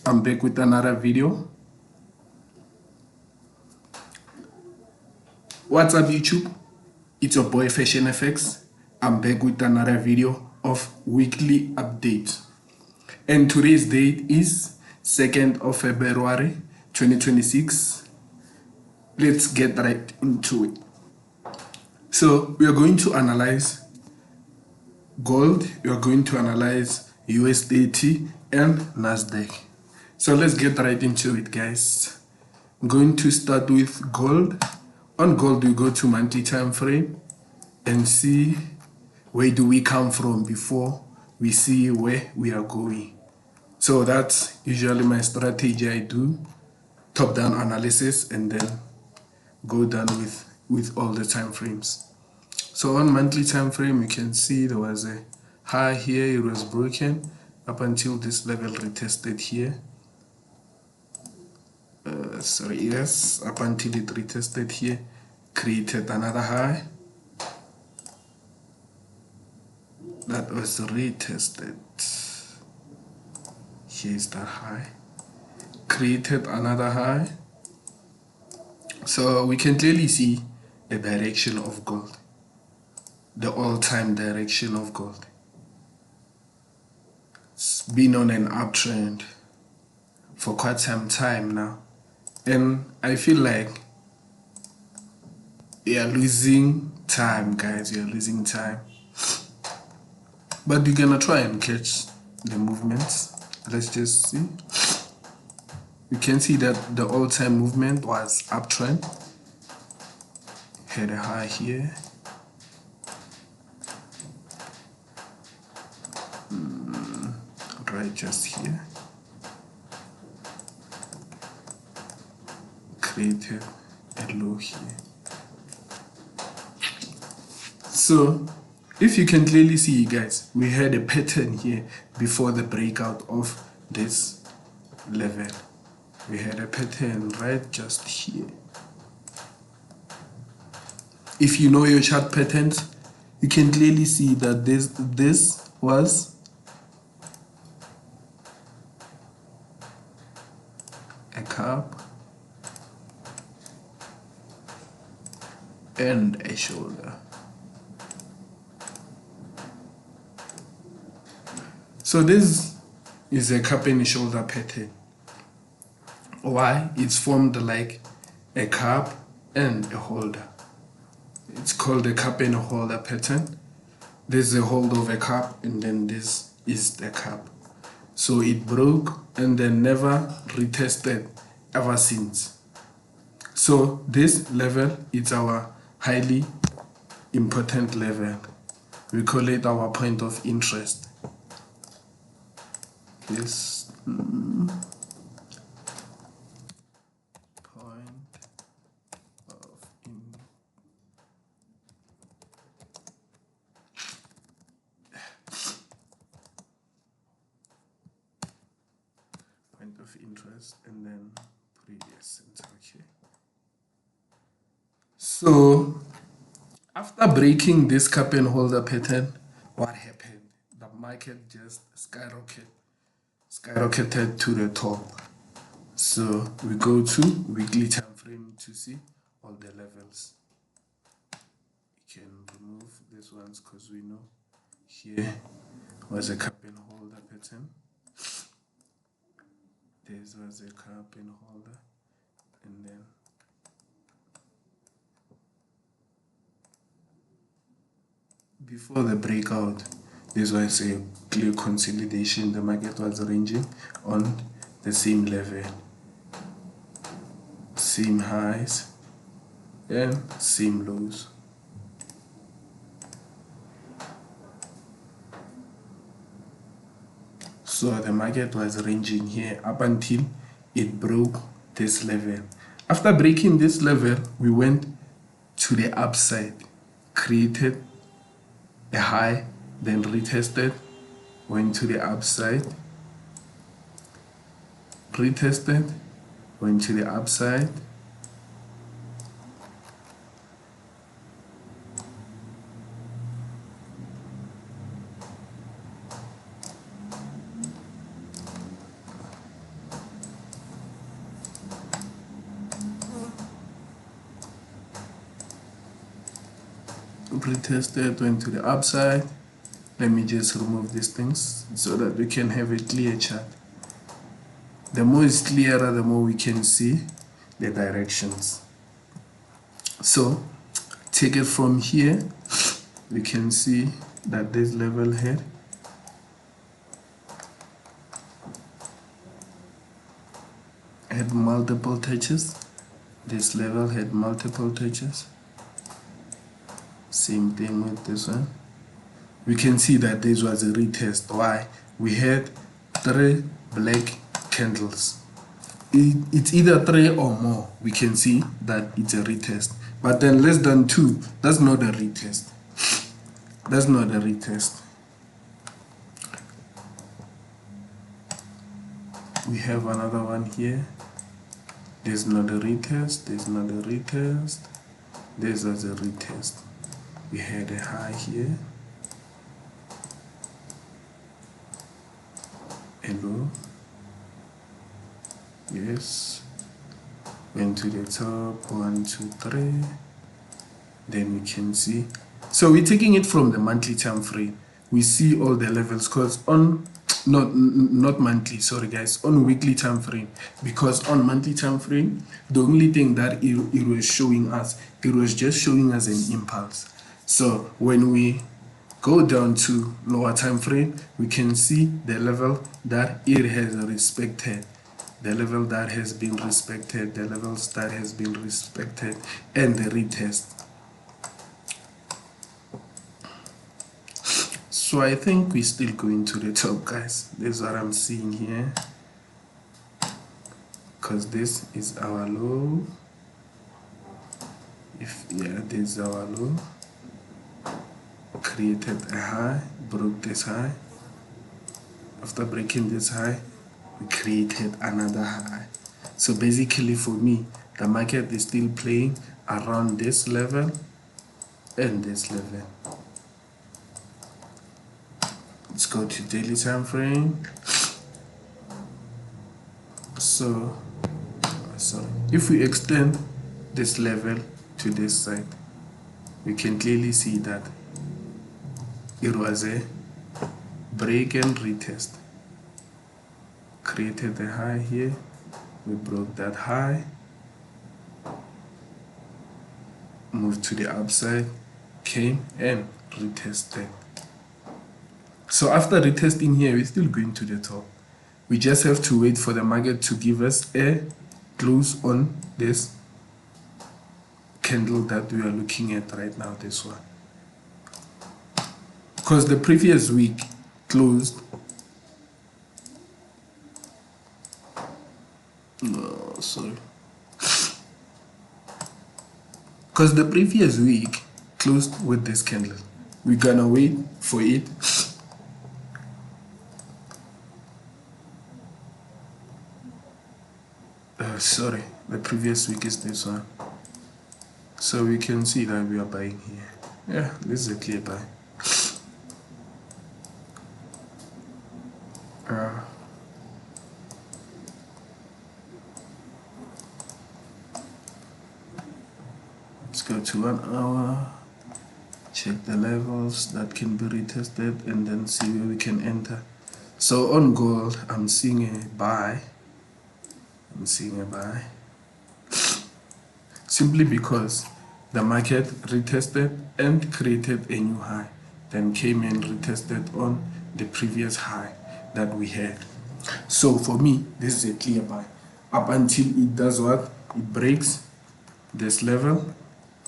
I'm back with another video. What's up YouTube? It's your boy Fashion FX. I'm back with another video of weekly update. And today's date is 2nd of February 2026. Let's get right into it. So we are going to analyze gold, we are going to analyze US30 and NASDAQ. So let's get right into it, guys. I'm going to start with gold. On gold, we go to monthly time frame and see where do we come from before we see where we are going. So that's usually my strategy. I do top-down analysis and then go down with all the time frames. So on monthly time frame, you can see there was a high here. It was broken up until this level retested here. Up until it retested here, created another high that was retested. Here's that high, created another high. So we can clearly see the direction of gold, the all-time direction of gold. It's been on an uptrend for quite some time now, and I feel like we are losing time, guys. We are losing time, but we're gonna try and catch the movements. Let's just see. You can see that the all-time movement was uptrend, had a high here, right just here, created a low here. So if you can clearly see, guys, we had a pattern here before the breakout of this level. We had a pattern right just here. If you know your chart patterns, you can clearly see that this was a cup and a shoulder. So this is a cup and a shoulder pattern. Why? It's formed like a cup and a holder. It's called a cup and a holder pattern. There's a hold of a cup and then this is the cup. So it broke and then never retested ever since. So this level is our highly important level. We call it our point of interest. This point of interest and then previous. Okay. So after breaking this cup and holder pattern, what happened? The market just skyrocketed to the top. So we go to weekly time frame to see all the levels. You can remove these ones because we know here was a cup and holder pattern. This was a cup and holder, and then before the breakout, this was a clear consolidation. The market was ranging on the same level, same highs and same lows. So the market was ranging here up until it broke this level. After breaking this level, we went to the upside, created a high, then retested, went to the upside, retested, went to the upside, retested, went to the upside. Let me just remove these things so that we can have a clear chart. The more it's clearer, the more we can see the directions. So take it from here, we can see that this level here had multiple touches. This level had multiple touches. Same thing with this one. We can see that this was a retest. Why? We had 3 black candles. It's either 3 or more. We can see that it's a retest. But then less than 2, that's not a retest. That's not a retest. We have another one here. There's not a retest. There's not a retest. This was a retest. We had a high here. Hello. Yes. Went to the top. 1, 2, 3. Then we can see. So we're taking it from the monthly time frame. We see all the levels because on not monthly, sorry guys, on weekly time frame, because on monthly time frame the only thing that it was showing us, it was just showing us an impulse. So when we go down to lower time frame, we can see the level that it has respected, the level that has been respected, the levels that has been respected, and the retest. So I think we're still going to the top, guys. This is what I'm seeing here, because this is our low. This is our low. Created a high, broke this high. After breaking this high, we created another high. So basically for me, the market is still playing around this level and this level. Let's go to daily time frame. So if we extend this level to this side, we can clearly see that it was a break and retest. Created a high here, we broke that high, moved to the upside, came and retested. So after retesting here, we're still going to the top. We just have to wait for the market to give us a close on this candle that we are looking at right now, this one. Because the previous week closed, because the previous week closed with this candle. We're gonna wait for it the previous week is this one. So we can see that we are buying here. Yeah, this is a clear buy. Let's go to 1 hour, check the levels that can be retested, and then see where we can enter. So on gold, I'm seeing a buy. Simply because the market retested and created a new high, then came and retested on the previous high that we had. So for me, this is a clear buy up until it does what? It breaks this level.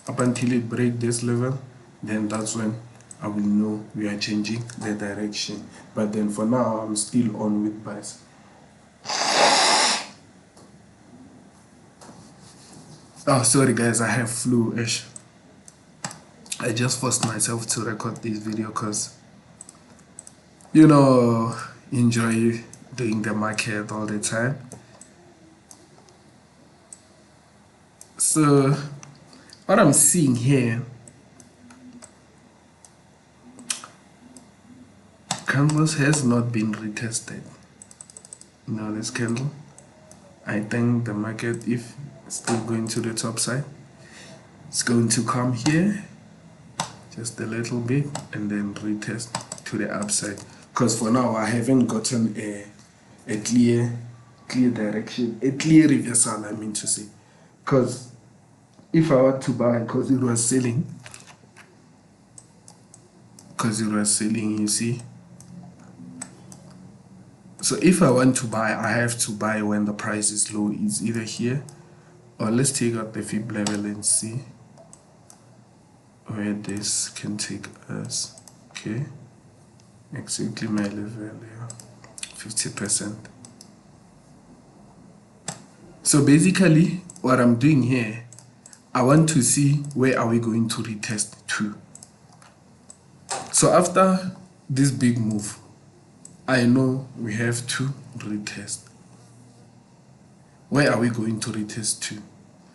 Up until it breaks this level, then that's when I will know we are changing the direction. But then for now, I'm still on with buys. Oh, sorry guys, I have flu-ish. I just forced myself to record this video because, you know, enjoy doing the market all the time. So what I'm seeing here, candles has not been retested. You know, this candle, I think the market, if it's still going to the top side, it's going to come here, just a little bit, and then retest to the upside, because for now I haven't gotten a clear direction, a clear reversal, I mean to say. Because if I were to buy, because it was selling, you see. So if I want to buy, I have to buy when the price is low. It's either here, or let's take out the fib level and see where this can take us. Okay, exactly my level here, 50%. So basically what I'm doing here, I want to see where are we going to retest to. So after this big move, I know we have to retest. Where are we going to retest to?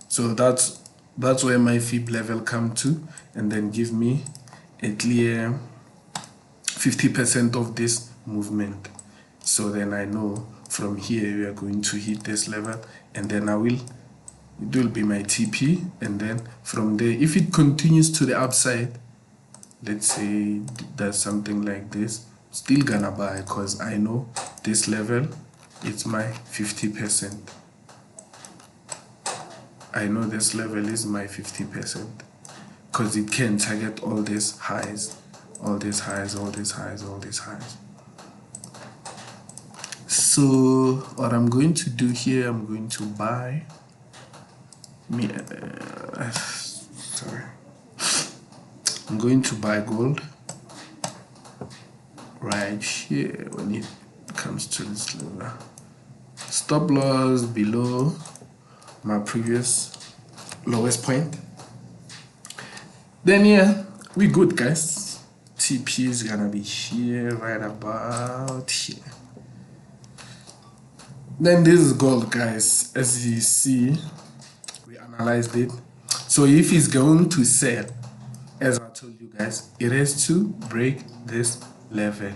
So that's where my fib level come to, and then give me a clear 50% of this movement. So then I know from here we are going to hit this level, and then it will be my TP, and then from there, if it continues to the upside, let's say it does something like this, still gonna buy, because I know this level, it's my 50%. I know this level is my 50%, because it can target all these highs, all these highs, all these highs, all these highs. So what I'm going to do here, I'm going to buy I'm going to buy gold right here when it comes to this level. Stop loss below my previous lowest point. Then yeah, we good, guys. TP is gonna be here, right about here. Then this is gold, guys. As you see, we analyzed it. So if it's going to sell, as I told you guys, it has to break this level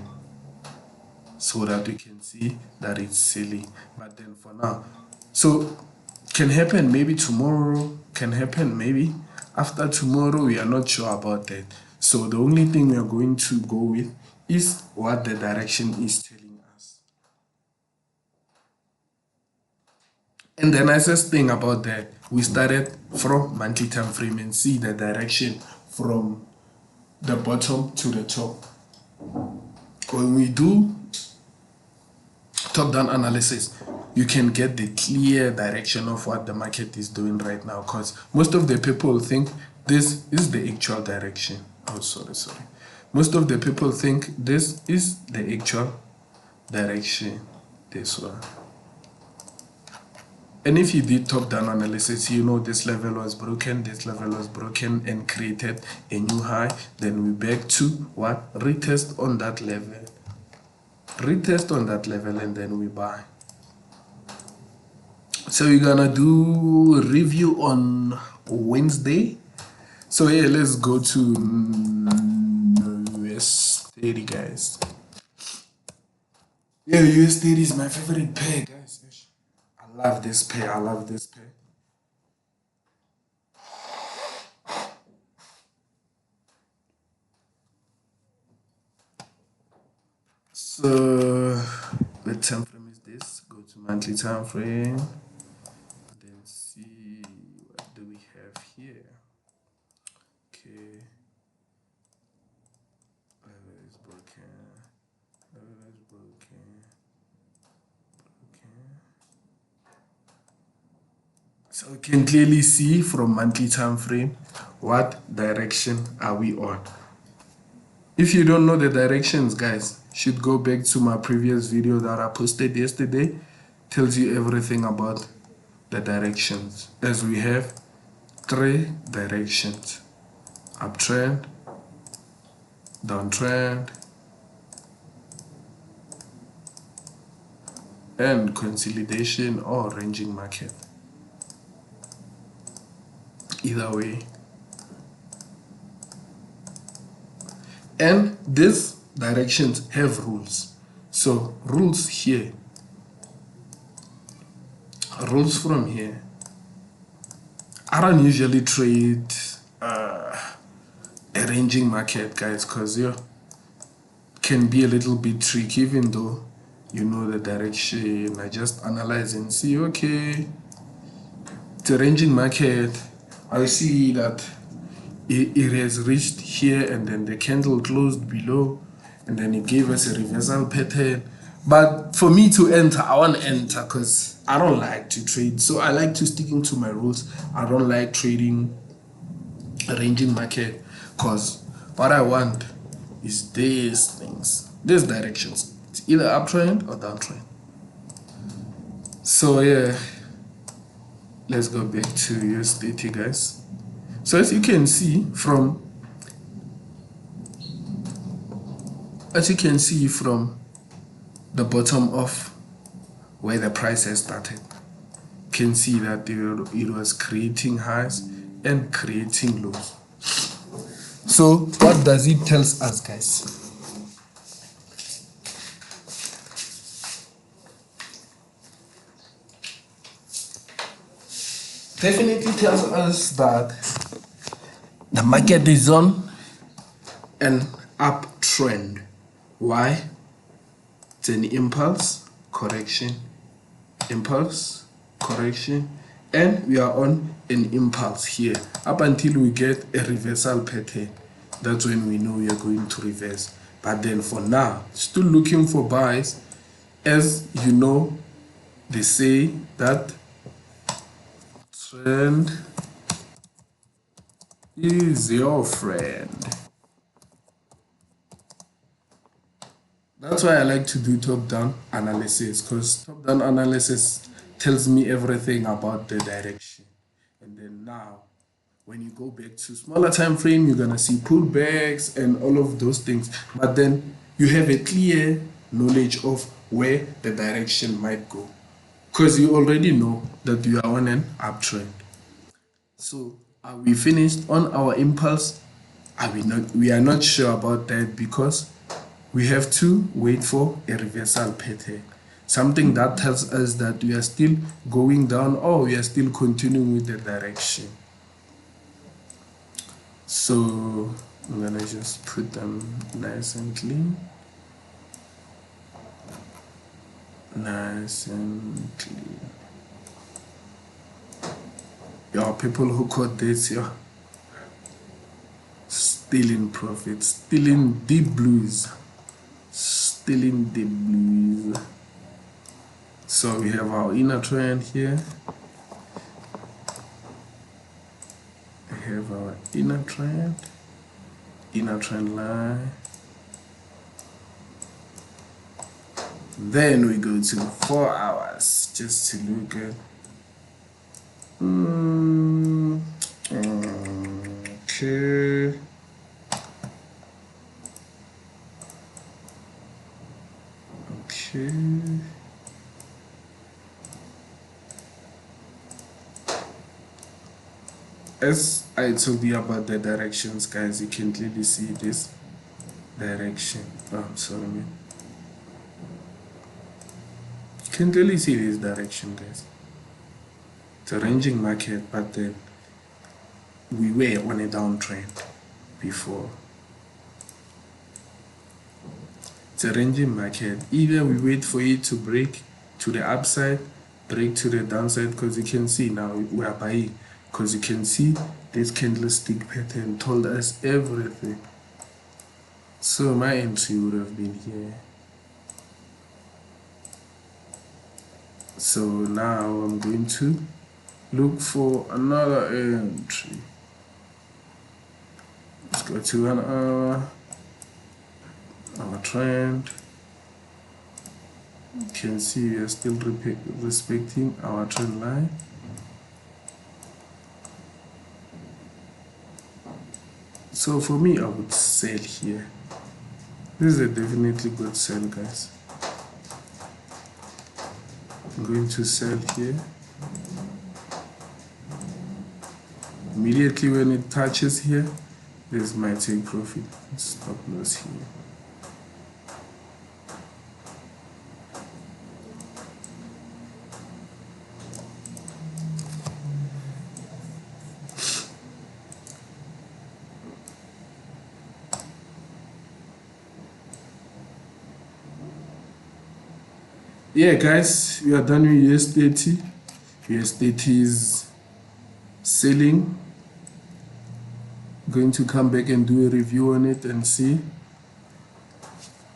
so that we can see that it's selling. But then for now, so can happen maybe tomorrow, can happen maybe after tomorrow, we are not sure about that. So the only thing we are going to go with is what the direction is telling us. And the nicest thing about that, we started from monthly time frame and see the direction from the bottom to the top. When we do top-down analysis, you can get the clear direction of what the market is doing right now, because most of the people think this is the actual direction. Oh, sorry. Most of the people think this is the actual direction, this one. And if you did top-down analysis, you know this level was broken, this level was broken, and created a new high. Then we back to what? Retest on that level. Retest on that level, and then we buy. So we're gonna do a review on Wednesday. So yeah, let's go to US30, guys. Yeah, US30 is my favorite pair, guys. I love this pair. So the time frame is this. Go to monthly time frame. Then see what do we have here. Okay. Level is broken. So we can clearly see from monthly time frame what direction are we on. If you don't know the directions, guys, should go back to my previous video that I posted yesterday. Tells you everything about the directions, as we have 3 directions: uptrend, downtrend, and consolidation or ranging market. Either way. And these directions have rules. So rules here, rules from here. I don't usually trade a ranging market, guys, because can be a little bit tricky, even though you know the direction. I just analyze and see, okay, the ranging market, I see that it has reached here, and then the candle closed below, and then it gave us a reversal pattern. But for me to enter, I want to enter because I don't like to trade, so I like to sticking to my rules. I don't like trading a ranging market because what I want is these things, these directions. It's either uptrend or downtrend. So yeah, let's go back to US30, guys. So as you can see from the bottom of where the price has started, you can see that it was creating highs and creating lows. So what does it tell us, guys? Definitely tells us that the market is on an uptrend. Why? It's an impulse, correction, impulse, correction, and we are on an impulse here up until we get a reversal pattern. That's when we know we are going to reverse. But then for now, still looking for buys. As you know, they say that trend is your friend. That's why I like to do top-down analysis, because top-down analysis tells me everything about the direction. And then now, when you go back to smaller time frame, you're gonna see pullbacks and all of those things. But then you have a clear knowledge of where the direction might go, because you already know that you are on an uptrend. So are we finished on our impulse? Are we not? We are not sure about that, because we have to wait for a reversal pattern, something that tells us that we are still going down or we are still continuing with the direction. So I'm gonna just put them nice and clean, nice and clean. Your people who caught this, still in profit, still in deep blues, still in deep blues. So we have our inner trend here. We have our inner trend line. Then we go to 4 hours just to look at. Okay. Okay. As I told you about the directions, guys, you can clearly see this direction. Oh, I'm sorry, man. You can clearly see this direction, guys. It's a ranging market, but then we were on a downtrend before. It's a ranging market. Either we wait for it to break to the upside, break to the downside, because you can see now we are buying, because you can see this candlestick pattern told us everything. So my entry would have been here. So now I'm going to look for another entry. Let's go to 1 hour. Our trend. You can see we are still respecting our trend line. So for me, I would sell here. This is a definitely good sell, guys. I'm going to sell here. Immediately when it touches here, this is my take profit. Stop loss here. Yeah, guys, we are done with US30. US30 is selling. Going to come back and do a review on it and see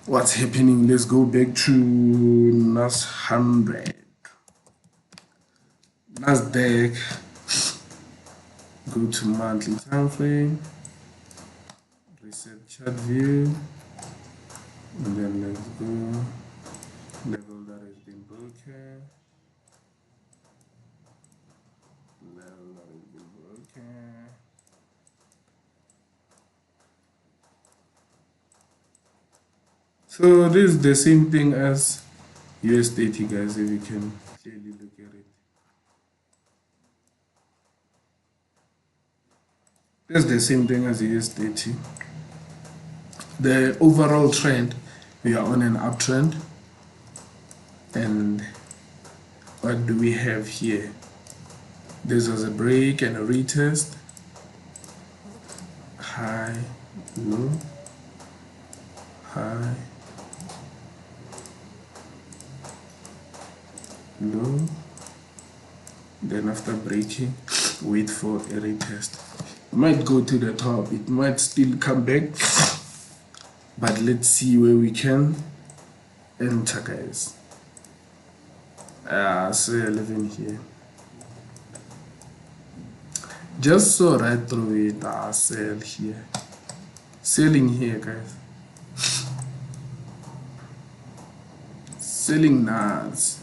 what's happening. Let's go back to NASDAQ. Go to monthly time frame, reset chart view, and then let's go level that has been broken. Level that has been broken. So this is the same thing as US30, guys, if you can clearly look at it. That's the same thing as US30. The overall trend, we are on an uptrend. And what do we have here? This was a break and a retest. High, low, high, low. Then after breaking, wait for a retest. It might go to the top, it might still come back, but let's see where we can enter, guys. So 11 here. Just so right through it, I'll sell here. Selling here, guys. Selling NAS.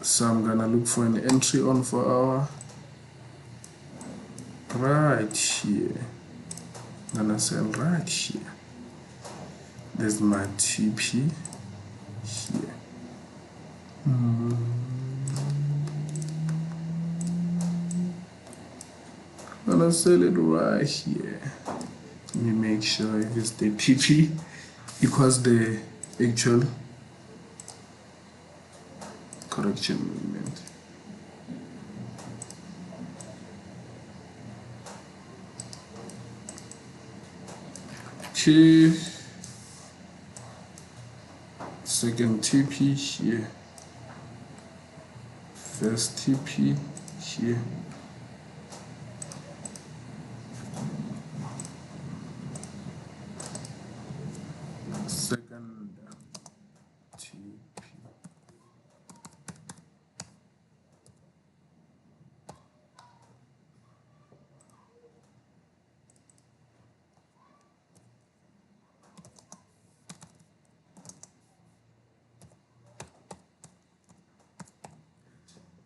So I'm gonna look for an entry on 4 hour right here. I'm gonna sell right here. There's my TP here. I'm gonna sell it right here. Let me make sure if it's the TP equals the actual correction movement. Okay, second TP here, first TP here, second TP.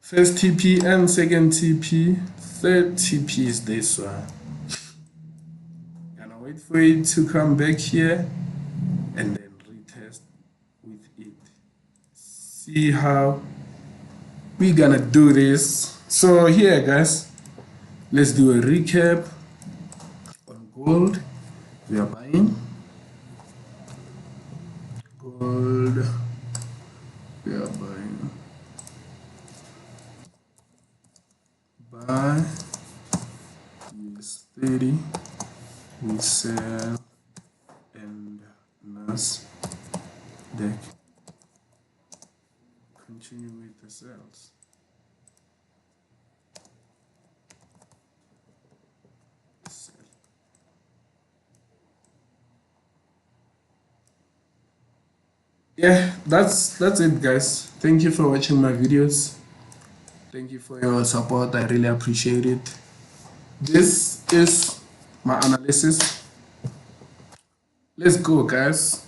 First TP and second TP, third TP is this one. Gonna wait for it to come back here and then retest with it. See how we're gonna do this. So here, guys, let's do a recap on gold. We are buying gold. We are buying. Buy US30, we sell, and NASDAQ. Continue with the sales. Sell. Yeah, that's it, guys. Thank you for watching my videos. Thank you for your support. I really appreciate it. This is my analysis. Let's go, guys.